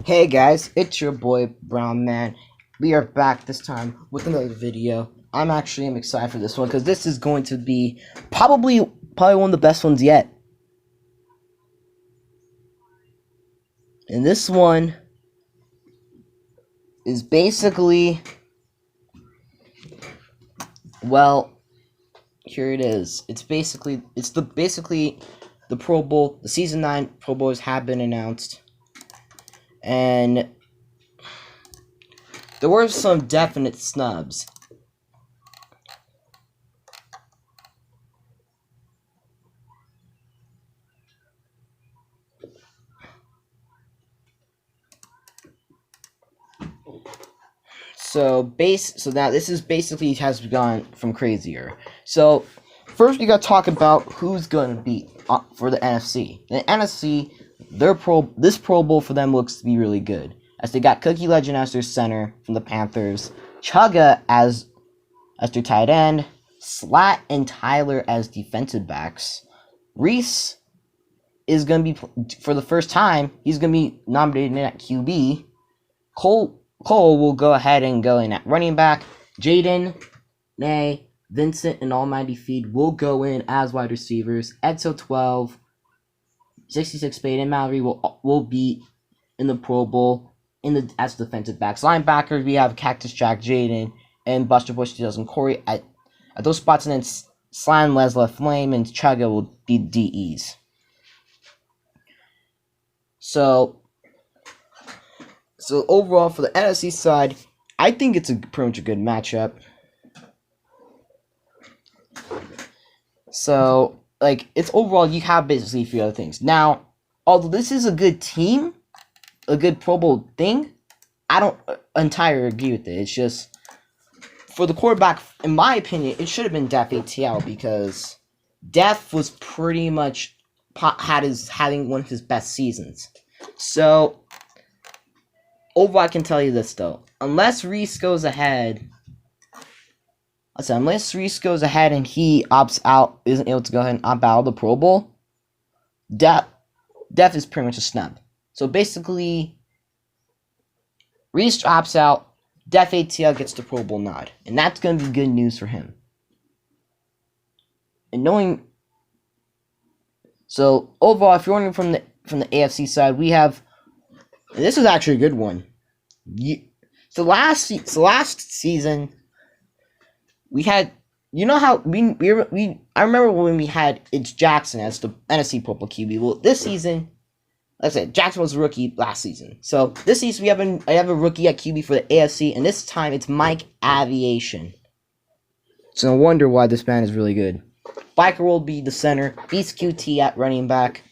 Hey guys, it's your boy Brown Man. We are back this time with another video. I'm excited for this one because this is going to be probably one of the best ones yet. And this one is basically, well, here it is. It's basically the Pro Bowl. The season 9 Pro Bowls have been announced. And there were some definite snubs. So now this is basically has gone from crazier. So first we got to talk about who's going to be for the NFC. The NFC, this Pro Bowl for them looks to be really good, as they got Cookie Legend as their center from the Panthers, Chugga as their tight end, Slat and Tyler as defensive backs. Reese is going to be, for the first time, he's going to be nominated at QB. Cole will go ahead and go in at running back. Jaden, Nay, Vincent, and Almighty Feed will go in as wide receivers. Edzo 12, 66 Spade, and Mallory will be in the Pro Bowl as defensive backs. Linebackers, we have Cactus Jack, Jaden, and Buster Bush, 2000 Corey at those spots, and then Slan, Leslie, Flame, and Chugga will be DEs. So overall, for the NFC side, I think it's pretty much a good matchup. So, it's overall, you have basically a few other things. Now, although this is a good team, a good Pro Bowl thing, I don't entirely agree with it. It's just, for the quarterback, in my opinion, it should have been DeafATL, because Def was pretty much having one of his best seasons. So overall, I can tell you this though: unless Reese goes ahead, and he opts out, isn't able to go ahead and opt out of the Pro Bowl, Def is pretty much a snub. So basically, Reese opts out, DeafATL gets the Pro Bowl nod, and that's going to be good news for him. And so overall, if you're wondering from the AFC side, we have. And this is actually a good one. So last season, we had, how I remember when we had It's Jackson as the NFC Pro Bowl QB. Well, this season, like I said, Jackson was a rookie last season. So this season I have a rookie at QB for the AFC, and this time it's Mike Aviation. So no wonder why this man is really good. Biker will be the center, Beast QT at running back,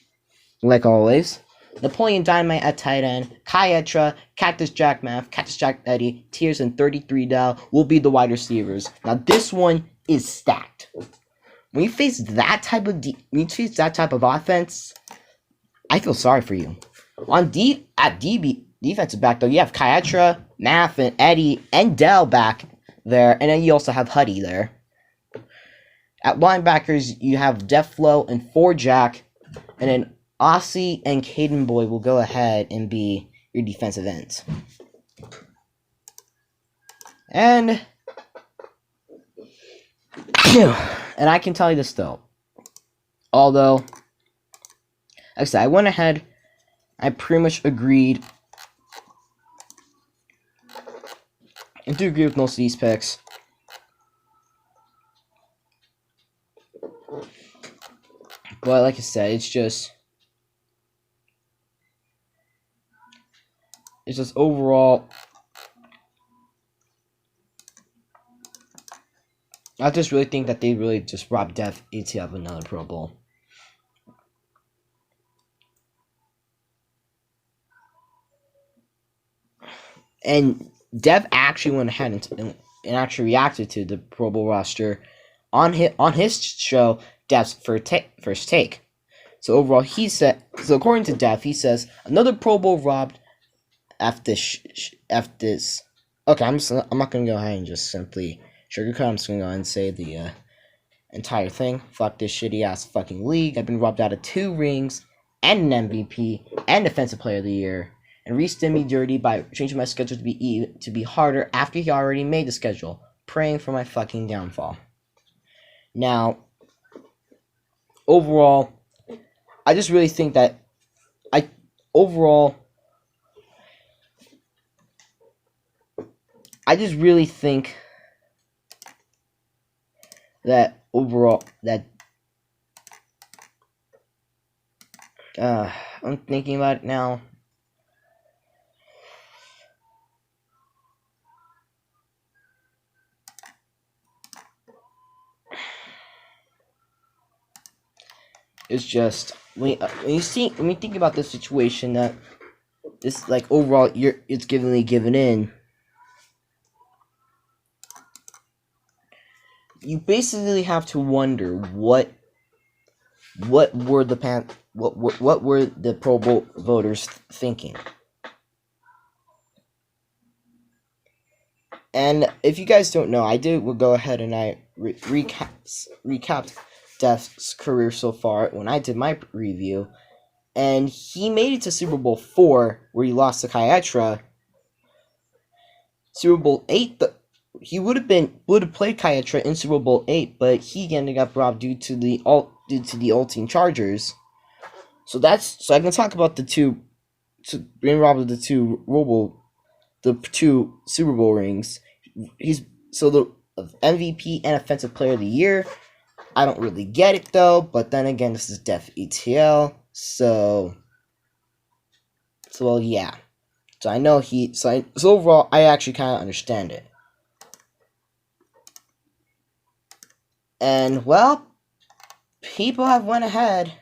like always. Napoleon Dynamite at tight end, Kyetra, Cactus Jack Math, Cactus Jack Eddie, Tears, and 33 Dow will be the wide receivers. Now this one is stacked. When you face that type of offense, I feel sorry for you. At defensive back though, you have Kyetra, Math, and Eddie, and Dell back there, and then you also have Huddy there. At linebackers, you have Deflo and 4Jack, and then Aussie and Caden Boy will go ahead and be your defensive ends. And I can tell you this though. Although, like I said, I went ahead, I pretty much agreed. I do agree with most of these picks. But like I said, it's just overall, I just really think that they really just robbed DeafATL of another Pro Bowl. And Dev actually went ahead and actually reacted to the Pro Bowl roster on his show, Dev's first take. So overall, he said. So according to Dev, he says another Pro Bowl robbed. After this. Okay, I'm not gonna go ahead and just simply sugarcoat. I'm just gonna go ahead and say the entire thing. Fuck this shitty ass fucking league. I've been robbed out of 2 rings and an MVP and Defensive Player of the Year. and re-stim me dirty by changing my schedule to be harder after he already made the schedule, praying for my fucking downfall. Now, overall, I just really think that I just really think that I'm thinking about it now. It's just when you think about this situation, that this, like, overall it's given in. You basically have to wonder what were the Pro Bowl voters thinking. And if you guys don't know, will go ahead and I recapped Def's career so far when I did my review, and he made it to Super Bowl 4, where he lost to Kyetra. Super Bowl 8, he would have played Kyetra in Super Bowl 8, but he ended up robbed due to the ulting Chargers. So I can talk about being robbed of the two Super Bowl rings. He's the MVP and Offensive Player of the Year. I don't really get it though, but then again, this is DeafATL, so well, yeah. So I know so overall, I actually kind of understand it. And well, people have went ahead.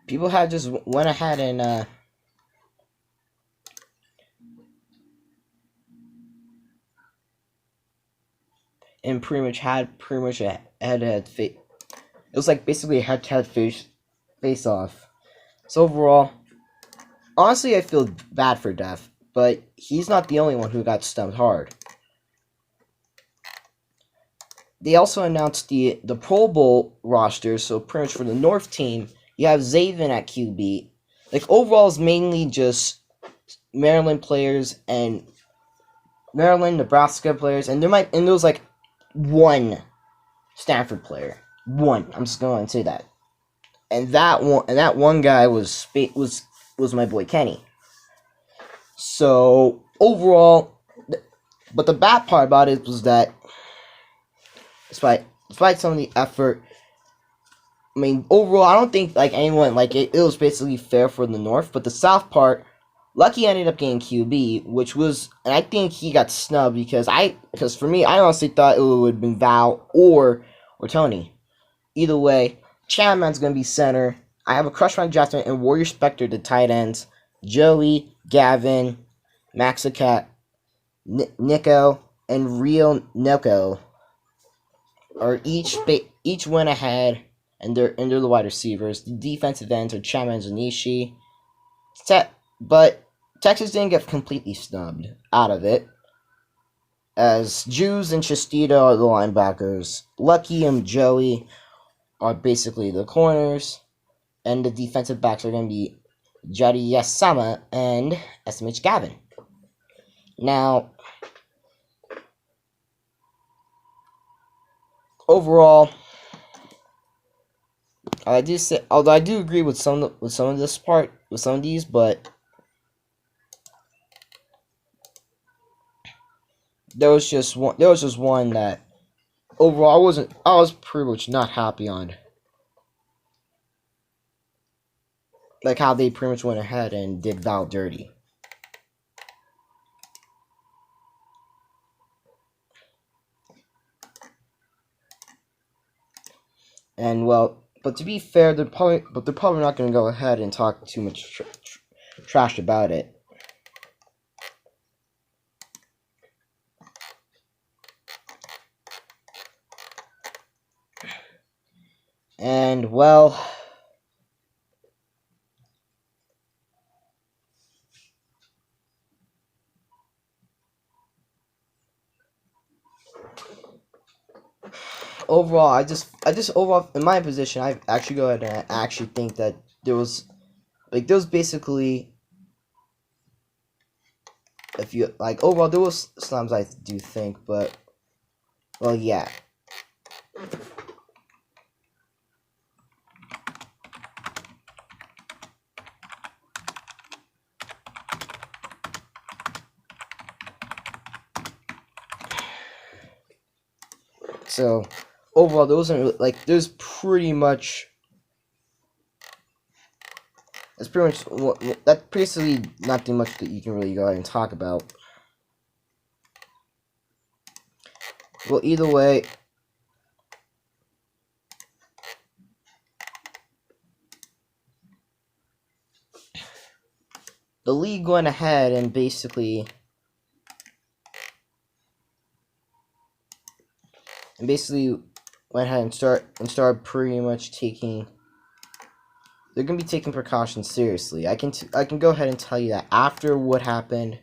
People have just went ahead and pretty much had a head-to-head face. It was like basically a head-to-head face off. So overall, honestly, I feel bad for Def, but he's not the only one who got stumped hard. They also announced the Pro Bowl roster, so pretty much for the North team, you have Zaven at QB. Like, overall, it's mainly just Maryland players and Nebraska players, and there was like one Stanford player. One. I'm just going to say that. And that one guy was my boy Kenny. So overall, but the bad part about it was that despite some of the effort, I mean, overall, I don't think like anyone it was basically fair for the North. But the South part, Lucky ended up getting QB, and I think he got snubbed because for me, I honestly thought it would have been Val or Tony. Either way, Chapman's gonna be center. I have a crush on Justin and Warrior Spectre, the tight ends. Joey, Gavin, Maxicat, Nico, and Real Nico are each went ahead, and they're the wide receivers. The defensive ends are Chapman and Zanishi. But Texas didn't get completely snubbed out of it, as Jews and Chistito are the linebackers. Lucky and Joey are basically the corners, and the defensive backs are going to be Jari Yasama and SMH Gavin. Now, overall, although I do agree with some of these, but there was just one that overall I was pretty much not happy on. Like how they pretty much went ahead and did Val dirty. And well, but to be fair, they're probably not going to go ahead and talk too much trash about it. And well, overall, I just overall in my position, I actually go ahead and I actually think that there was basically, if you like, overall there was snubs, I do think, but well, yeah. So overall, there wasn't really, like, there's pretty much. That's pretty much that's basically nothing much that you can really go ahead and talk about. Well, either way, the league went ahead and basically went ahead and started pretty much taking. They're gonna be taking precautions seriously. I can go ahead and tell you that after what happened.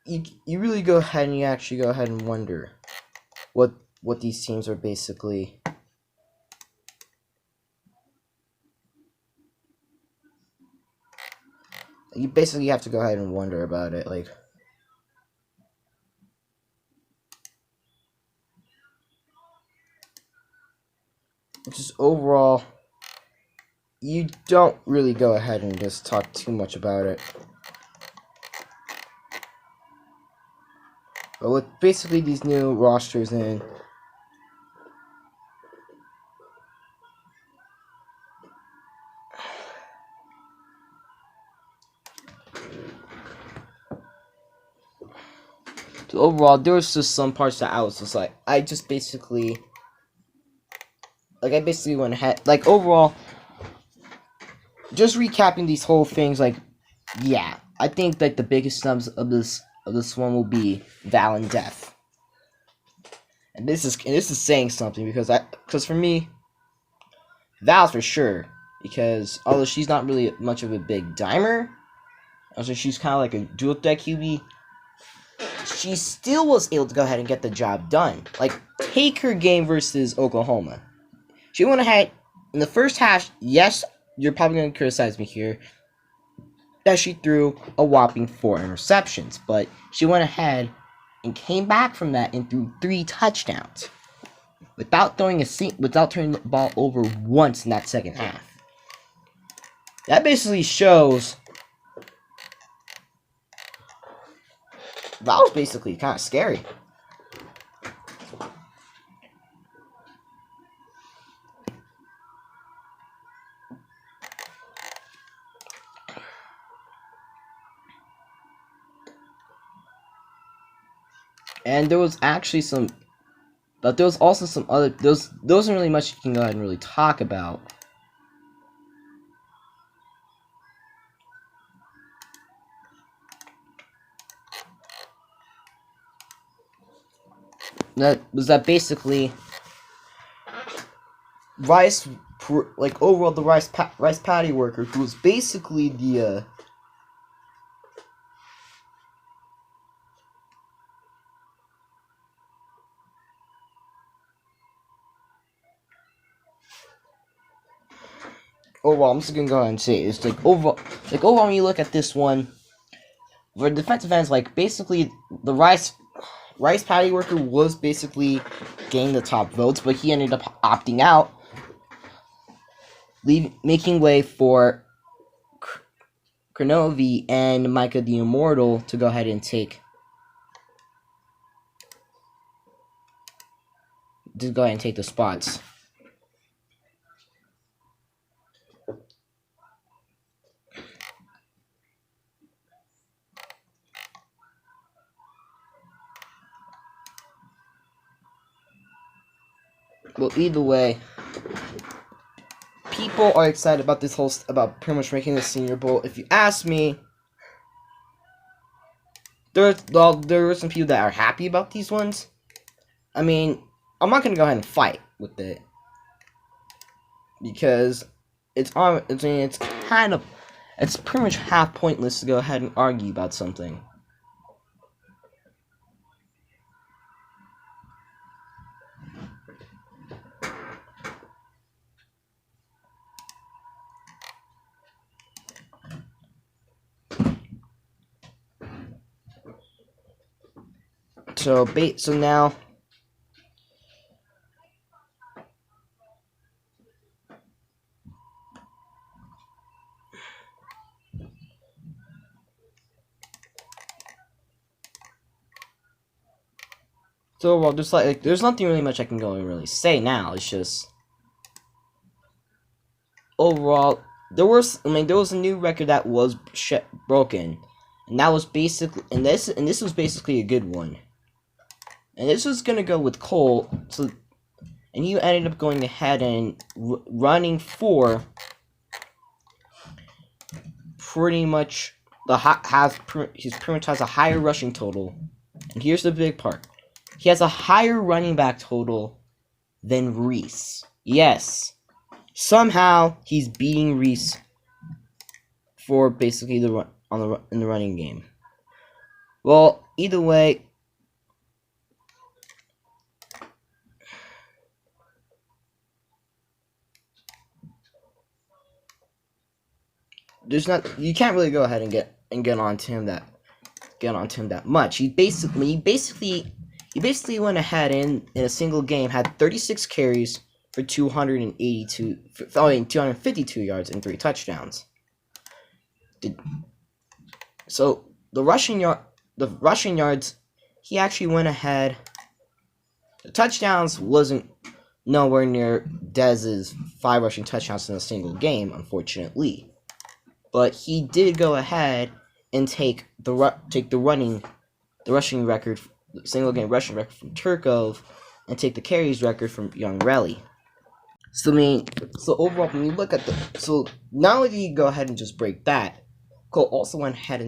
You really go ahead and you actually go ahead and wonder what these teams are basically. You basically have to go ahead and wonder about it, like. Just overall, you don't really go ahead and just talk too much about it. But with basically these new rosters in, so overall, there was just some parts that I was just like, I basically went ahead, like, overall, just recapping these whole things, like, yeah, I think like the biggest snubs of this one will be Val and Death. And this is saying something, because for me, Val's for sure, because although she's not really much of a big dimer, also she's kind of like a dual threat QB, she still was able to go ahead and get the job done. Like, take her game versus Oklahoma. She went ahead in the first half. Yes, you're probably going to criticize me here that she threw a whopping 4 interceptions, but she went ahead and came back from that and threw 3 touchdowns without turning the ball over once in that second half. That basically shows that was basically kind of scary. And there was actually some, but there was also some other. Those isn't really much you can go ahead and really talk about. That basically Rice, like, overall the rice patty worker, who was basically the overall, I'm just gonna go ahead and say it's like overall when you look at this one, for defensive ends, like, basically the rice patty worker was basically getting the top votes, but he ended up opting out, making way for Kronovi and Micah the Immortal to go ahead and take the spots. Well, either way, people are excited about about pretty much making the Senior Bowl. If you ask me, there are some people that are happy about these ones. I mean, I'm not gonna go ahead and fight with it, because it's it's pretty much half pointless to go ahead and argue about something. So now, well, there's nothing really much I can go and really say now. It's just overall there was a new record that was broken, and that was basically this was basically a good one. And this was gonna go with Cole, and he ended up going ahead and running for pretty much he pretty much has a higher rushing total. And here's the big part: he has a higher running back total than Reese. Yes, somehow he's beating Reese for basically in the running game. Well, either way. You can't really go ahead and get onto him that much. He basically went ahead in a single game, had 36 carries for 252 yards and 3 touchdowns. So the rushing yards, he actually went ahead. The touchdowns wasn't nowhere near Dez's 5 rushing touchdowns in a single game, unfortunately. But he did go ahead and take the rushing record, single game rushing record from Turkov, and take the carries record from Young Relly. So overall, when you look at not only did he go ahead and just break that, Cole also went ahead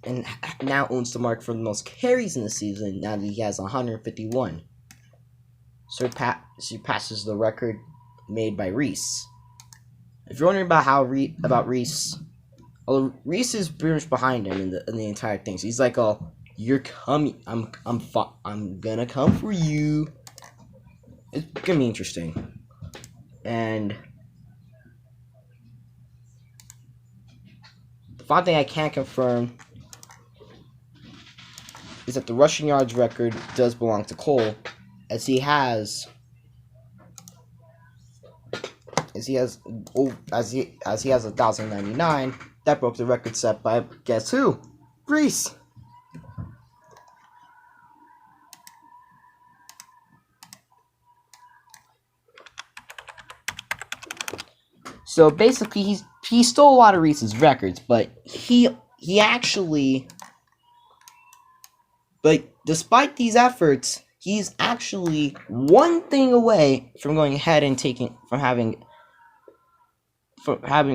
and now owns the mark for the most carries in the season. Now that he has 151, surpasses the record made by Reese. If you're wondering about Reese. Well, Reese is pretty much behind him in the entire thing. So he's like, "Oh, you're coming. I'm gonna come for you." It's gonna be interesting. And the final thing I can't confirm is that the rushing yards record does belong to Cole, as he has 1,099. That broke the record set by, guess who? Reese. So basically, he stole a lot of Reese's records, but despite these efforts, he's actually one thing away from going ahead and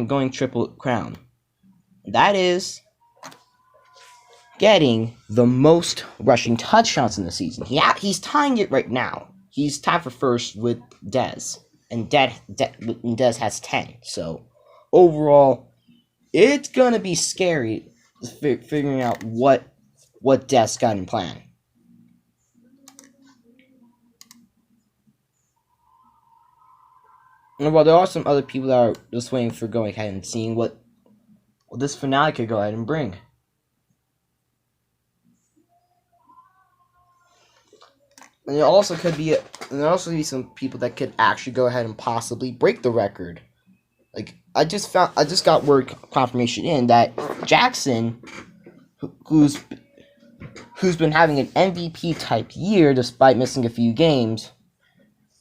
going Triple Crown. That is getting the most rushing touchdowns in the season. He's tying it right now. He's tied for first with Dez, and Dez has 10. So overall, it's gonna be scary figuring out what Dez got in plan. And while there are some other people that are just waiting for going ahead and seeing what this finale could go ahead and bring. And there also could be some people that could actually go ahead and possibly break the record. Like I just got word confirmation in that Jackson, who's been having an MVP type year despite missing a few games,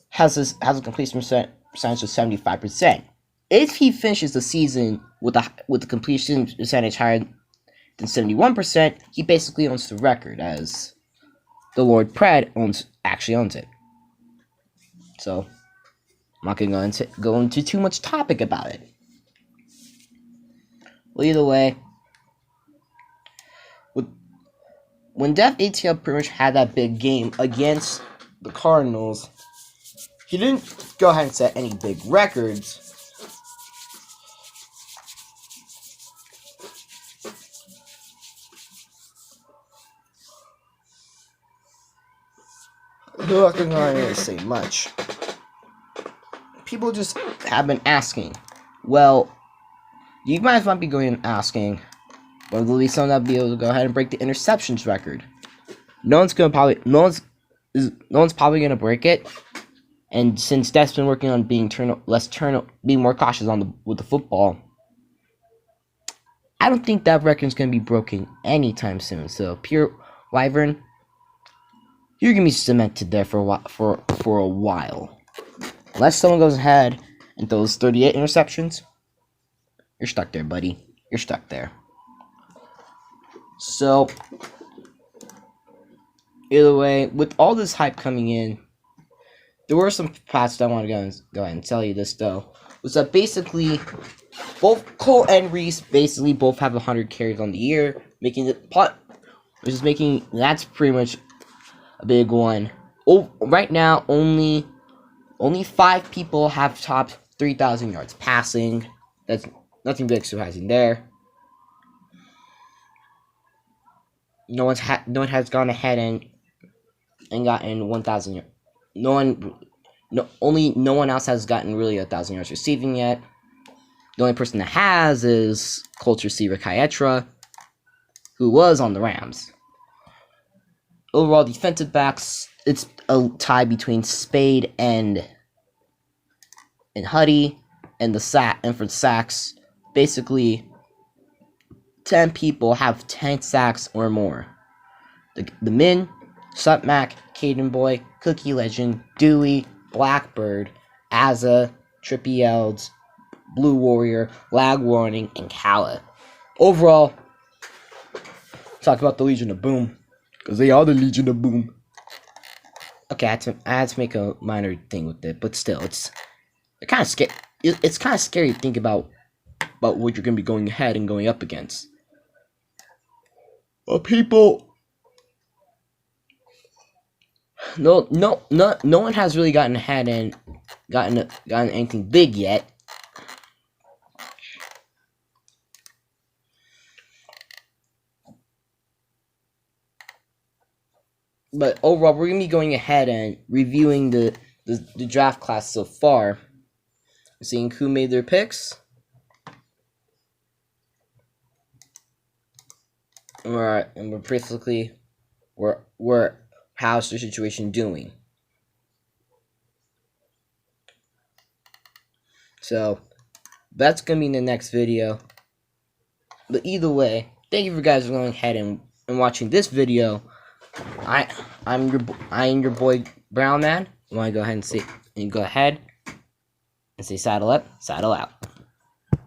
has a completion percentage of 75%. If he finishes the season with a completion percentage higher than 71%, he basically owns the record, as the Lord Pred actually owns it. So I'm not gonna go into too much topic about it. Well, either way, when DeafATL pretty much had that big game against the Cardinals, he didn't go ahead and set any big records. not gonna really say much. People just have been asking. Well, you guys might be going and asking, well, will someone be able to go ahead and break the interceptions record? No one's probably gonna break it. And since Def's been working on being more cautious with the football, I don't think that record's gonna be broken anytime soon. So, Pure Wyvern, you're gonna be cemented there for a while. Unless someone goes ahead and throws 38 interceptions, you're stuck there, buddy. You're stuck there. So, either way, with all this hype coming in, there were some facts that I want to go ahead and tell you this, though. Was that basically, both Cole and Reese basically both have 100 carries on the year, that's pretty much a big one. Right now, only 5 people have topped 3,000 yards passing. That's nothing big surprising there. No one has gone ahead and gotten 1,000 yards. No one else has gotten really 1,000 yards receiving yet. The only person that has is Colts receiver Kyetra, who was on the Rams. Overall, defensive backs, it's a tie between Spade and Huddy, and for sacks, basically 10 people have 10 sacks or more. The Min, Sutmac, Caden Boy, Cookie Legend, Dewey, Blackbird, Azza, Trippy Elds, Blue Warrior, Lag Warning, and Kala. Overall, talk about the Legion of Boom, because they are the Legion of Boom. Okay, I had to make a minor thing with it, but still, it's kind of scary to think about what you're gonna be going ahead and going up against. But people, no one has really gotten ahead and gotten anything big yet. But overall, we're gonna be going ahead and reviewing the draft class so far, seeing who made their picks. Alright, and we're basically how's the situation doing? So that's gonna be in the next video. But either way, thank you for guys going ahead and watching this video. I'm your boy Brown Man. I want to go ahead and say saddle up, saddle out.